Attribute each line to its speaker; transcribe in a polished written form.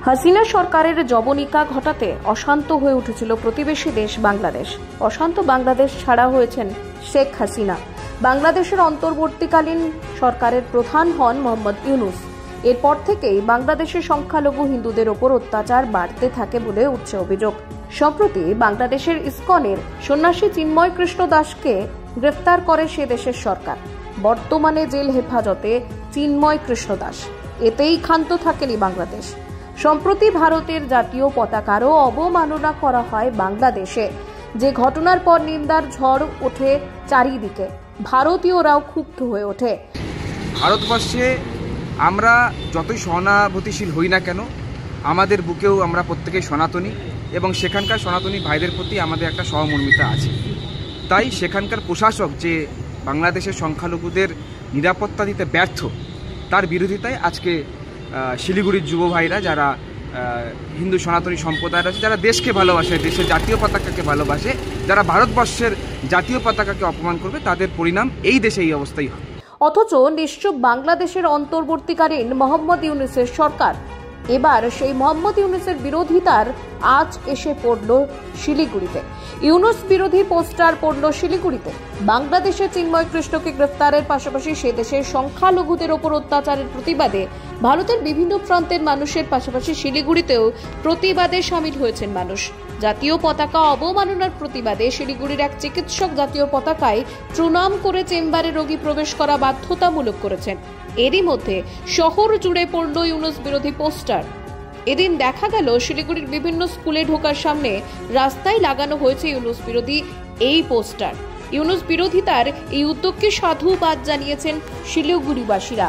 Speaker 1: হাসিনা সরকারের জবনিকা ঘটাতে অশান্ত হয়ে উঠেছিল প্রতিবেশী দেশ বাংলাদেশ। অশান্ত বাংলাদেশ ছাড়া হয়েছেন শেখ হাসিনা। বাংলাদেশের অন্তর্বর্তীকালীন সরকারের প্রধান হন মোহাম্মদ ইউনূস। এরপর থেকেই বাংলাদেশের সংখ্যালঘু হিন্দুদের ওপর অত্যাচার বাড়তে থাকে বলে উঠছে অভিযোগ। সম্প্রতি বাংলাদেশের ইসকনের সন্ন্যাসী চিন্ময় কৃষ্ণ দাসকে গ্রেফতার করে সে দেশের সরকার। বর্তমানে জেল হেফাজতে চিন্ময় কৃষ্ণ দাস। এতেই ক্ষান্ত থাকেনি বাংলাদেশ। সম্প্রতি ভারতের জাতীয় পতাকারও অবমাননা করা হয় বাংলাদেশে, যে ঘটনার পর নিন্দার ঝড় ওঠে চারিদিকে। ভারতীয়রাও ক্ষুব্ধ হয়ে ওঠে।
Speaker 2: ভারতবর্ষে আমরা যতই সহানুভূতিশীল হই না কেন, আমাদের বুকেও আমরা প্রত্যেকেই সনাতনী এবং সেখানকার সনাতনী ভাইদের প্রতি আমাদের একটা সহমর্মিতা আছে। তাই সেখানকার প্রশাসক যে বাংলাদেশের সংখ্যালঘুদের নিরাপত্তা দিতে ব্যর্থ, তার বিরোধিতায় আজকে শিলিগুড়ির যুব ভাইরা, যারা হিন্দু সনাতনী সম্প্রদায়ের আছে, যারা দেশকে ভালোবাসে, দেশের জাতীয় পতাকাকে ভালোবাসে, যারা ভারতবর্ষের জাতীয় পতাকাকে অপমান করবে, তাদের পরিণাম এই দেশে এই অবস্থাই হবে।
Speaker 1: অথচ নিশ্চুপ বাংলাদেশের অন্তর্বর্তীকালীন মোহাম্মদ ইউনূসের সরকার এবার সেই মোহাম্মদ ইউনূসের বিরোধিতার আজ এসে পড়ল শিলিগুড়িতে। ইউনূস বিরোধী পোস্টার পড়ল শিলিগুড়িতে। বাংলাদেশের চিন্ময় কৃষ্ণকে গ্রেফতারের পাশাপাশি সে দেশের সংখ্যালঘুদের ওপর অত্যাচারের প্রতিবাদে ভারতের বিভিন্ন প্রান্তের মানুষের পাশাপাশি শিলিগুড়িতেও প্রতিবাদে সামিল হয়েছেন মানুষ। জাতীয় পতাকা অবমাননার প্রতিবাদে শিলিগুড়ির এক চিকিৎসক জাতীয় পতাকায় প্রণাম করে চেম্বারে রোগী প্রবেশ করা বাধ্যতামূলক করেছেন। এরই মধ্যে শহর জুড়ে পড়ল ইউনূস বিরোধী পোস্টার। এদিন দেখা গেল শিলিগুড়ির বিভিন্ন স্কুলে ঢোকার সামনে রাস্তায় লাগানো হয়েছে ইউনূস বিরোধী এই পোস্টার। ইউনূস বিরোধিতার এই উদ্যোগকে সাধুবাদ জানিয়েছেন শিলিগুড়িবাসীরা।